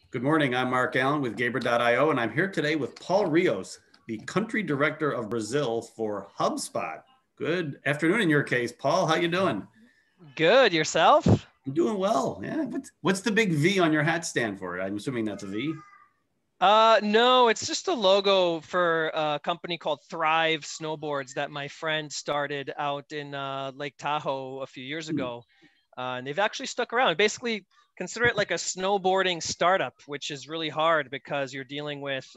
Good morning. I'm Mark Allen with Gaber.io, and I'm here today with Paul Rios, the country director of Brazil for HubSpot. Good afternoon in your case, Paul. How you doing? Good. Yourself? I'm doing well. Yeah. What's the big V on your hat stand for? I'm assuming that's a V. No, it's just a logo for a company called Thrive Snowboards that my friend started out in Lake Tahoe a few years Hmm. ago. And they've actually stuck around. Basically, consider it like a snowboarding startup, which is really hard because you're dealing with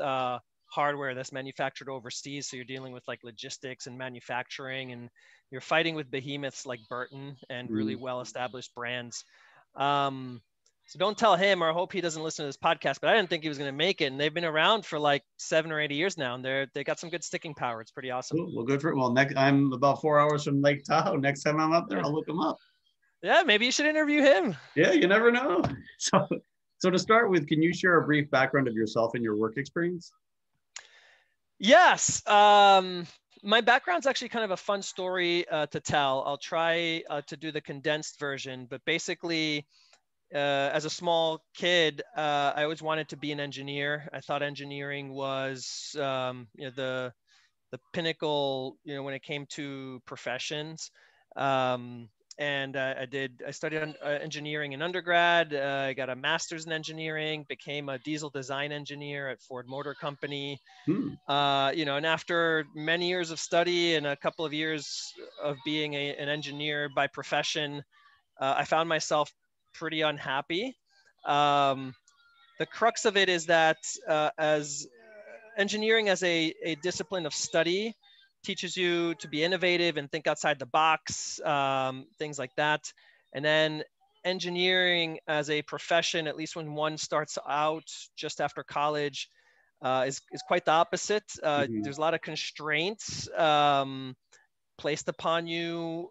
hardware that's manufactured overseas. So you're dealing with like logistics and manufacturing, and you're fighting with behemoths like Burton and really Hmm. well-established brands. Um, so don't tell him, or I hope he doesn't listen to this podcast, but I didn't think he was going to make it. And they've been around for like 7 or 8 years now, and they got some good sticking power. It's pretty awesome. Cool. Well, good for it. Well, next I'm about 4 hours from Lake Tahoe. Next time I'm up there, Yeah. I'll look them up. Yeah, maybe you should interview him. Yeah, you never know. So to start with, can you share a brief background of yourself and your work experience? Yes. My background's actually kind of a fun story to tell. I'll try to do the condensed version, but basically, as a small kid, I always wanted to be an engineer. I thought engineering was, the pinnacle, when it came to professions. Um, and I studied engineering in undergrad. I got a master's in engineering, became a diesel design engineer at Ford Motor Company. Hmm. And after many years of study and a couple of years of being an engineer by profession, I found myself pretty unhappy. Um, the crux of it is that as engineering as a discipline of study teaches you to be innovative and think outside the box, things like that. And then engineering as a profession, at least when one starts out just after college, is quite the opposite. Mhm. There's a lot of constraints placed upon you.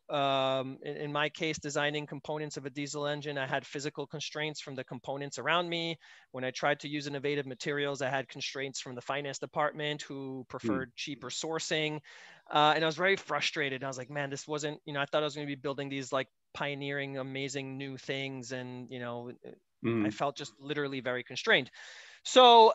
In my case, designing components of a diesel engine, I had physical constraints from the components around me. When I tried to use innovative materials, I had constraints from the finance department who Hmm. preferred cheaper sourcing. And I was very frustrated. I was like, man, this wasn't, I thought I was going to be building these like pioneering, amazing new things. And, I Hmm. felt just literally very constrained. So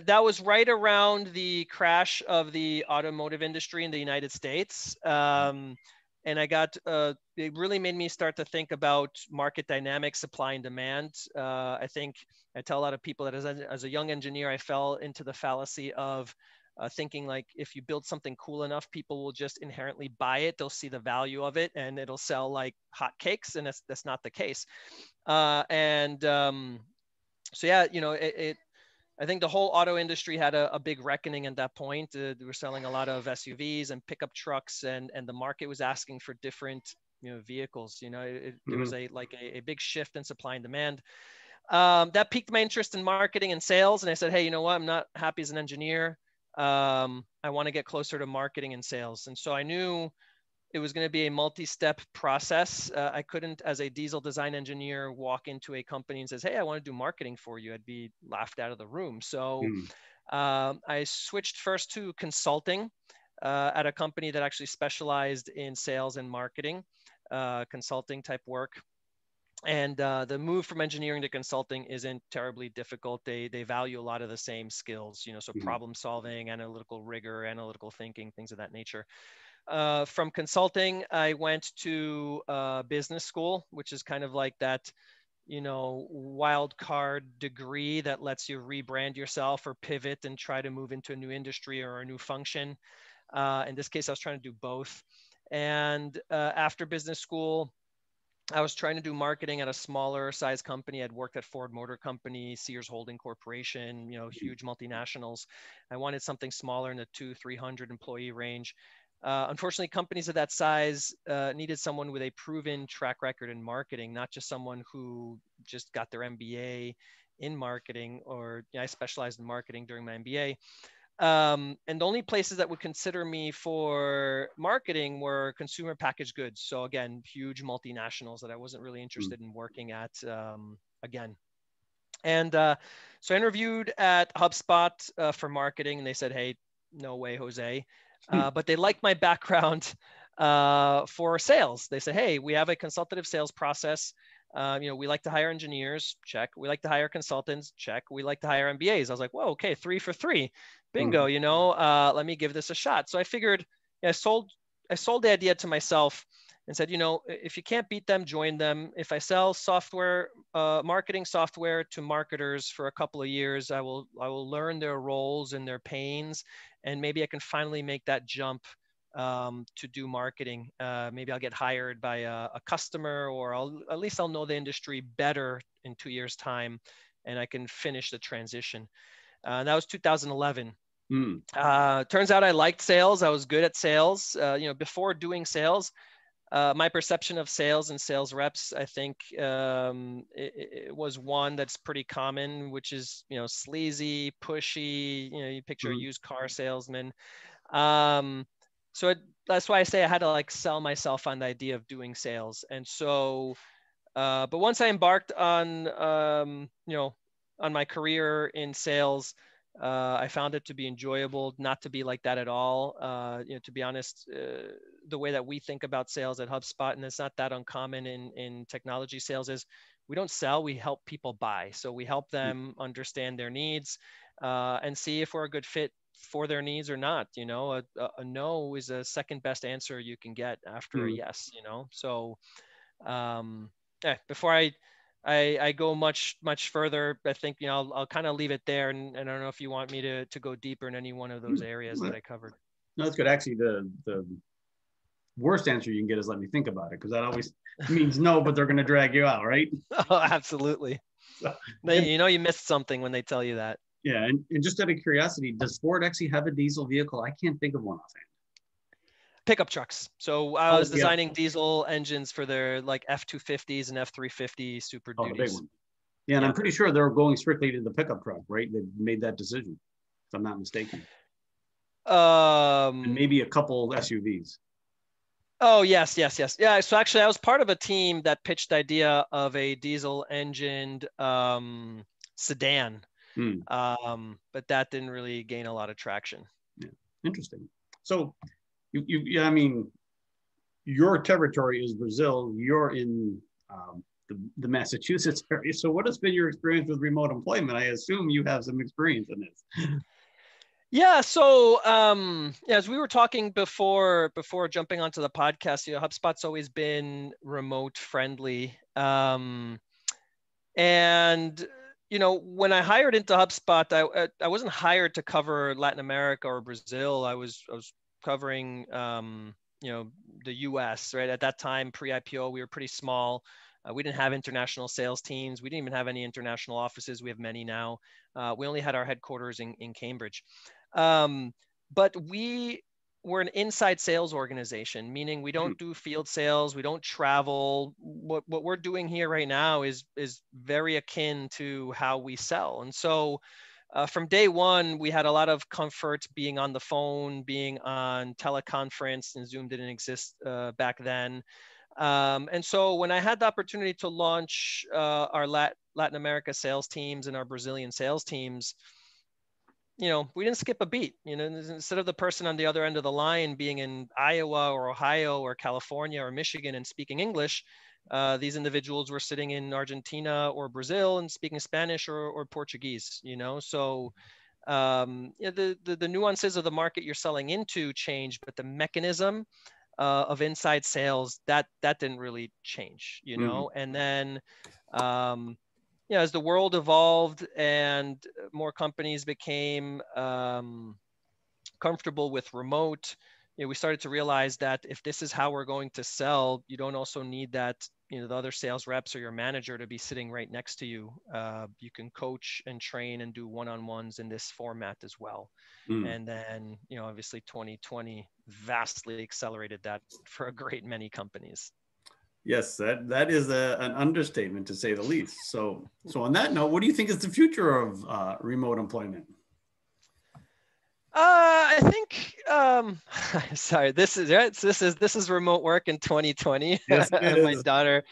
that was right around the crash of the automotive industry in the United States. And it really made me start to think about market dynamics, supply and demand. I think I tell a lot of people that as a young engineer, I fell into the fallacy of thinking like if you build something cool enough, people will just inherently buy it. They'll see the value of it and it'll sell like hotcakes. And that's not the case. And so, yeah, I think the whole auto industry had a big reckoning at that point. They were selling a lot of SUVs and pickup trucks, and the market was asking for different vehicles. There was Hmm. a big shift in supply and demand. That piqued my interest in marketing and sales, and I said, hey, you know what? I'm not happy as an engineer. I want to get closer to marketing and sales, and so I knew it was going to be a multi-step process. I couldn't, as a diesel design engineer, walk into a company and says, "Hey, I want to do marketing for you." I'd be laughed out of the room. So Hmm. I switched first to consulting at a company that actually specialized in sales and marketing, consulting type work. And the move from engineering to consulting isn't terribly difficult. They value a lot of the same skills, so Hmm. problem solving, analytical rigor, analytical thinking, things of that nature. From consulting, I went to business school, which is kind of like that, wild card degree that lets you rebrand yourself or pivot and try to move into a new industry or a new function. In this case, I was trying to do both. And after business school, I was trying to do marketing at a smaller size company. I'd worked at Ford Motor Company, Sears Holding Corporation, huge multinationals. I wanted something smaller in the 200-300 employee range. Unfortunately, companies of that size needed someone with a proven track record in marketing, not just someone who just got their MBA in marketing, or I specialized in marketing during my MBA. And the only places that would consider me for marketing were consumer packaged goods. So again, huge multinationals that I wasn't really Hmm. interested in working at again. And so I interviewed at HubSpot for marketing, and they said, "Hey, no way, Jose." Hmm. But they liked my background for sales. They said, "Hey, we have a consultative sales process. We like to hire engineers, check. We like to hire consultants, check. We like to hire MBAs. I was like, whoa, okay, 3 for 3, bingo. Let me give this a shot. So I figured, I sold the idea to myself and said, if you can't beat them, join them. If I sell software, marketing software to marketers for a couple of years, I will learn their roles and their pains, and maybe I can finally make that jump to do marketing. Maybe I'll get hired by a customer, or at least I'll know the industry better in 2 years' time, and I can finish the transition. That was 2011. Turns out I liked sales. I was good at sales. Before doing sales, my perception of sales and sales reps, I think it was one that's pretty common, which is, sleazy, pushy, you picture a used car salesman. That's why I say I had to sell myself on the idea of doing sales. And so, but once I embarked on, on my career in sales, I found it to be enjoyable, not to be like that at all. To be honest, the way that we think about sales at HubSpot, and it's not that uncommon in technology sales, is we don't sell, we help people buy. So we help them understand their needs and see if we're a good fit for their needs or not. A no is a second best answer you can get after a yes. So before I go much further, I think I'll kind of leave it there, and I don't know if you want me to go deeper in any one of those areas that I covered. No, that's good. Actually, the worst answer you can get is let me think about it, because that always means no, but they're going to drag you out, right? Oh, absolutely. So, you missed something when they tell you that. Yeah, and just out of curiosity, does Ford actually have a diesel vehicle? I can't think of one offhand. Pickup trucks. So I was designing diesel engines for their F-250s and F-350 Super Duties. The big one. Yeah, and I'm pretty sure they're going strictly to the pickup truck, right? They made that decision, if I'm not mistaken. And maybe a couple SUVs. Oh, yes. Yeah, so actually I was part of a team that pitched the idea of a diesel engined sedan. But that didn't really gain a lot of traction. Yeah, interesting. So I mean, your territory is Brazil. You're in the Massachusetts area. So what has been your experience with remote employment? I assume you have some experience in this. Yeah. So as we were talking before jumping onto the podcast, HubSpot's always been remote friendly. And when I hired into HubSpot, I wasn't hired to cover Latin America or Brazil. I was covering the US, right? At that time, pre-IPO, we were pretty small. We didn't have international sales teams. We didn't even have any international offices. We have many now. We only had our headquarters in Cambridge. But we're an inside sales organization, meaning we don't do field sales. We don't travel. What we're doing here right now is very akin to how we sell. And so from day one, we had a lot of comfort being on the phone, being on teleconference, and Zoom didn't exist back then. And so when I had the opportunity to launch our Latin America sales teams and our Brazilian sales teams, we didn't skip a beat. Instead of the person on the other end of the line being in Iowa or Ohio or California or Michigan and speaking English, these individuals were sitting in Argentina or Brazil and speaking Spanish or Portuguese. So the nuances of the market you're selling into change, but the mechanism of inside sales that didn't really change. And then as the world evolved and more companies became comfortable with remote, we started to realize that if this is how we're going to sell, you don't also need that, the other sales reps or your manager to be sitting right next to you. You can coach and train and do one-on-ones in this format as well. And then, obviously 2020 vastly accelerated that for a great many companies. Yes, that is an understatement to say the least. So on that note, what do you think is the future of remote employment? I think sorry, this is remote work in 2020. Yes, it is. My daughter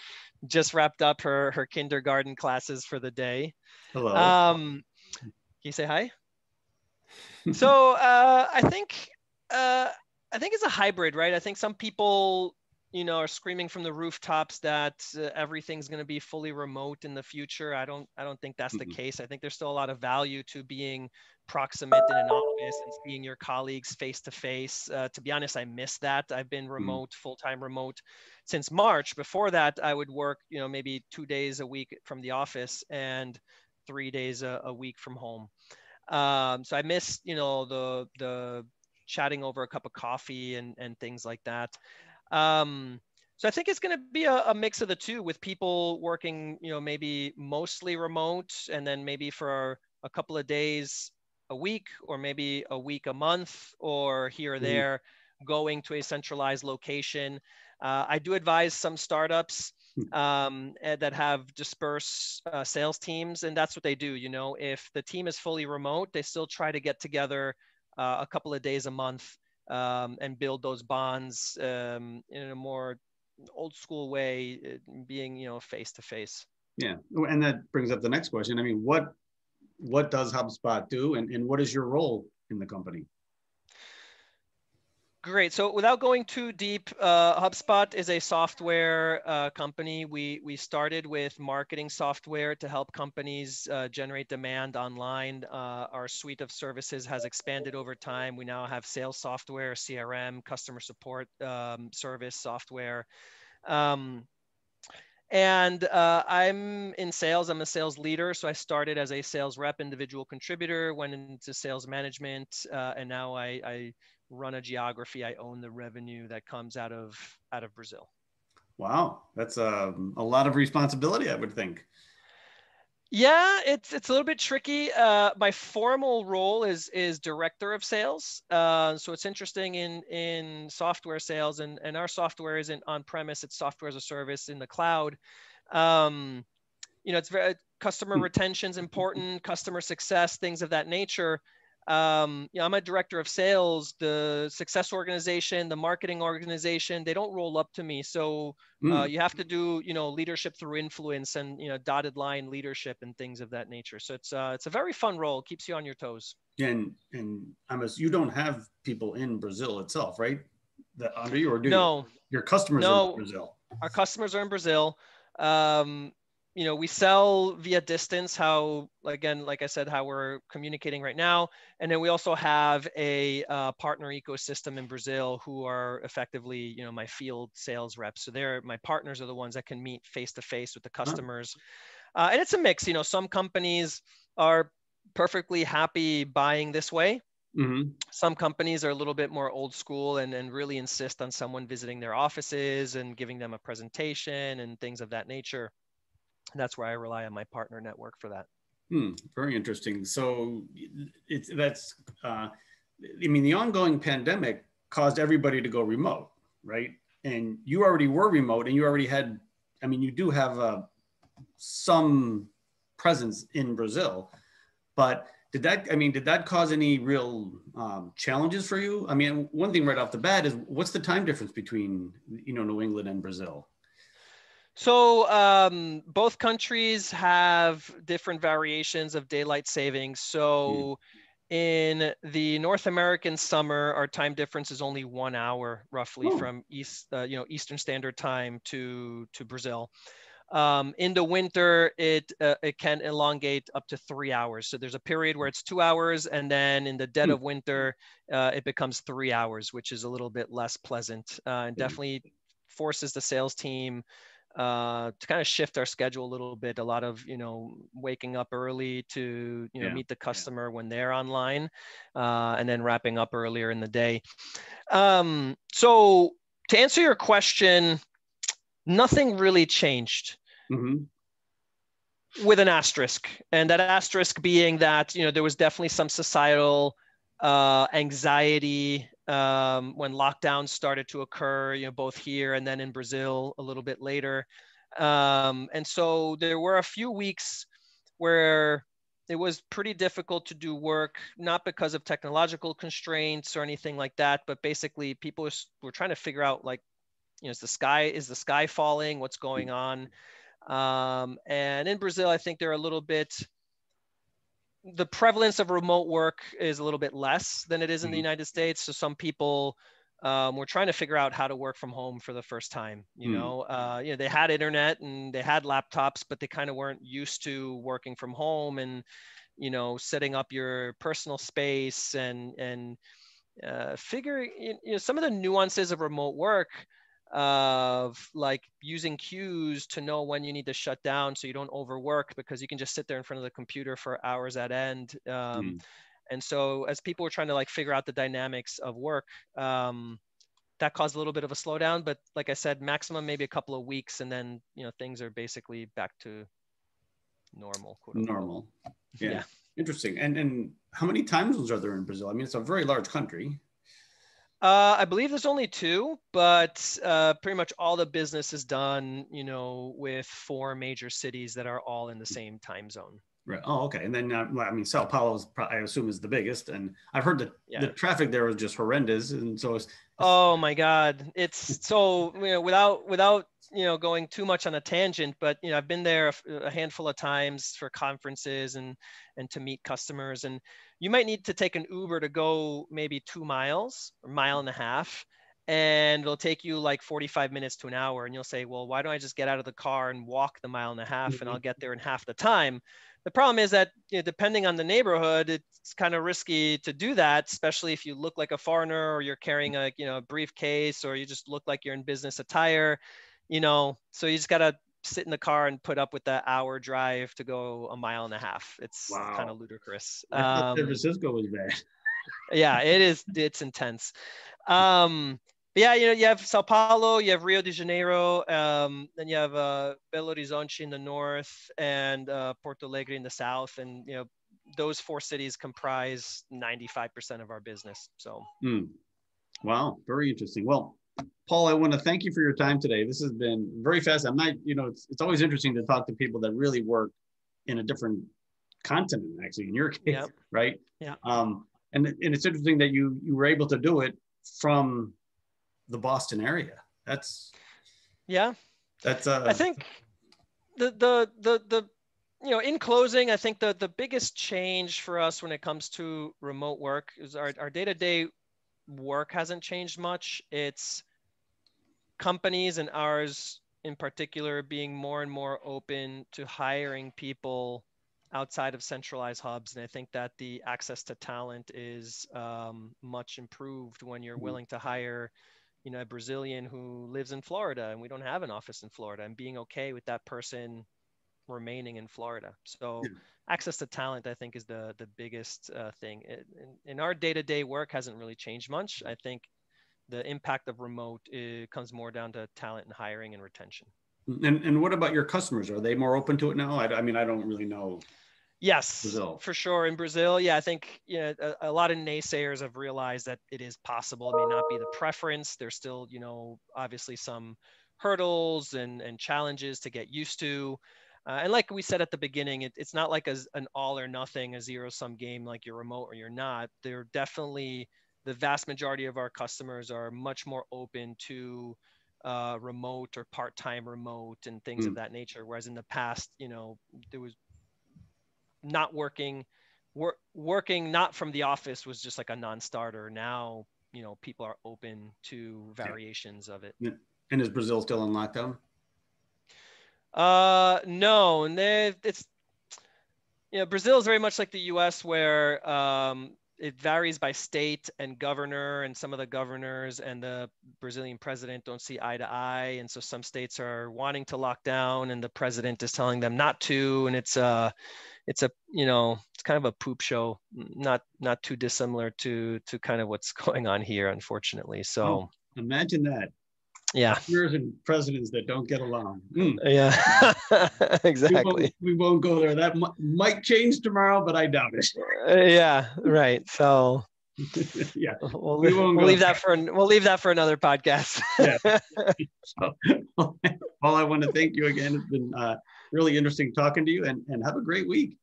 just wrapped up her kindergarten classes for the day. Hello. Can you say hi? So I think it's a hybrid, right? I think some people are screaming from the rooftops that everything's going to be fully remote in the future. I don't think that's the Mhm. case. I think there's still a lot of value to being proximate in an office and seeing your colleagues face to face. To be honest, I miss that. I've been Mhm. remote, full-time remote since March. Before that, I would work, maybe 2 days a week from the office and 3 days a week from home. So I miss, the chatting over a cup of coffee and things like that. Um, so I think it's going to be a mix of the two, with people working, maybe mostly remote, and then maybe for a couple of days a week, or maybe a week a month, or here or Mhm. there, going to a centralized location. I do advise some startups that have dispersed sales teams, and that's what they do. If the team is fully remote, they still try to get together a couple of days a month, and build those bonds in a more old school way, being face to face. Yeah, and that brings up the next question. I mean, what does HubSpot do, and what is your role in the company? Great. So without going too deep, HubSpot is a software company. We started with marketing software to help companies generate demand online. Our suite of services has expanded over time. We now have sales software, CRM, customer support service software. Um, And I'm in sales. I'm a sales leader. So I started as a sales rep, individual contributor, went into sales management, and now I run a geography. I own the revenue that comes out of Brazil. Wow, that's a lot of responsibility, I would think. Yeah, it's a little bit tricky. My formal role is director of sales. So it's interesting in software sales, and our software isn't on premise. It's software as a service in the cloud. Um, it's very customer retention is important, customer success, things of that nature. I'm a director of sales. The success organization, the marketing organization, they don't roll up to me. So Mm. you have to do, leadership through influence, and dotted line leadership and things of that nature. So it's a very fun role. Keeps you on your toes. And you don't have people in Brazil itself, right? That under you, or do you? No, Your customers are in no, Brazil. our customers are in Brazil. Um, we sell via distance, how, again, like I said, how we're communicating right now. And then we also have a partner ecosystem in Brazil, who are effectively, my field sales reps. So my partners are the ones that can meet face to face with the Huh? customers. And it's a mix. Some companies are perfectly happy buying this way. Mm-hmm. Some companies are a little bit more old school, and really insist on someone visiting their offices and giving them a presentation and things of that nature. And that's where I rely on my partner network for that. Very interesting. So it's that's I mean, the ongoing pandemic caused everybody to go remote, right? And you already were remote, and you already had. I mean, you do have some presence in Brazil, but did that cause any real challenges for you? I mean, one thing right off the bat is, what's the time difference between New England and Brazil? So both countries have different variations of daylight savings. Hmm. So in the North American summer, our time difference is only 1 hour, roughly, Oh. from Eastern Standard Time to Brazil. In the winter, it can elongate up to 3 hours. So there's a period where it's 2 hours, and then in the dead Hmm. of winter, it becomes 3 hours, which is a little bit less pleasant, and Yeah. definitely forces the sales team to kind of shift our schedule a little bit. A lot of waking up early to Yeah. meet the customer when they're online, and then wrapping up earlier in the day. So to answer your question, nothing really changed, Mm-hmm. with an asterisk, and that asterisk being that there was definitely some societal anxiety when lockdowns started to occur, both here and then in Brazil a little bit later. And so there were a few weeks where it was pretty difficult to do work, not because of technological constraints or anything like that, but basically people were trying to figure out, like, is the sky falling? What's going on? And in Brazil, I think they're a little bit, the prevalence of remote work is a little bit less than it is in the Mm-hmm. United States. So some people were trying to figure out how to work from home for the first time. They had internet and they had laptops, but they kind of weren't used to working from home and, setting up your personal space and figuring, some of the nuances of remote work, of like using cues to know when you need to shut down so you don't overwork, because you can just sit there in front of the computer for hours at end. And so as people were trying to like figure out the dynamics of work, that caused a little bit of a slowdown. But like I said, maximum maybe a couple of weeks, and then things are basically back to normal, quote unquote. Normal. Yeah. Interesting. And how many time zones are there in Brazil? I mean, it's a very large country. I believe there's only two, but pretty much all the business is done, with 4 major cities that are all in the same time zone. Right. Oh, okay. And then, I mean, Sao Paulo is, I assume, is the biggest. And I've heard that the traffic there is just horrendous. And so oh my God, it's so, without going too much on a tangent, but I've been there a handful of times for conferences and to meet customers, and you might need to take an Uber to go maybe 2 miles, or 1.5 miles, and it'll take you like 45 minutes to an hour, and you'll say, well, why don't I just get out of the car and walk the 1.5 miles, and I'll get there in half the time. The problem is that depending on the neighborhood, it's kind of risky to do that, especially if you look like a foreigner, or you're carrying a briefcase, or you just look like you're in business attire. So you just gotta sit in the car and put up with the hour drive to go 1.5 miles. It's kind of ludicrous. I thought San Francisco was bad. Yeah, it is. It's intense. But yeah, you have Sao Paulo, you have Rio de Janeiro, then you have Belo Horizonte in the north, and Porto Alegre in the south, and those 4 cities comprise 95% of our business. So, wow, very interesting. Well, Paul, I want to thank you for your time today. This has been very fast. I'm not, it's always interesting to talk to people that really work in a different continent, actually, in your case, right? Yeah. And it's interesting that you were able to do it from the Boston area. That's I think the in closing, I think the biggest change for us when it comes to remote work is our day-to-day work hasn't changed much. It's companies, and ours in particular, being more and more open to hiring people outside of centralized hubs. And I think that the access to talent is much improved when you're willing to hire a Brazilian who lives in Florida, and we don't have an office in Florida, and being okay with that person remaining in Florida. So access to talent, I think, is the biggest thing. In our day-to-day work hasn't really changed much. I think the impact of remote comes more down to talent and hiring and retention. And what about your customers? Are they more open to it now? I mean, I don't really know. Yes, Brazil. For sure. In Brazil, I think a lot of naysayers have realized that it is possible. It may not be the preference. There's still, obviously some hurdles and challenges to get used to. And like we said at the beginning, it's not like an all or nothing, a zero-sum game, like you're remote or you're not. They're definitely, the vast majority of our customers are much more open to remote or part-time remote and things of that nature. Whereas in the past, there was not working not from the office was just like a non-starter. Now, people are open to variations of it. And is Brazil still in lockdown? No, and it's Brazil is very much like the US, where it varies by state and governor, and some of the governors and the Brazilian president don't see eye to eye, and so some states are wanting to lock down and the president is telling them not to, and it's kind of a poop show, not too dissimilar to kind of what's going on here, unfortunately. So imagine that. Yeah. Years and presidents that don't get along. Yeah, exactly. We won't go there. That might change tomorrow, but I doubt it. Yeah, right. So yeah, we'll leave that for another podcast. So, Paul, I want to thank you again. It's been really interesting talking to you, and have a great week.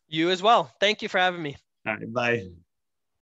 You as well. Thank you for having me. All right, bye.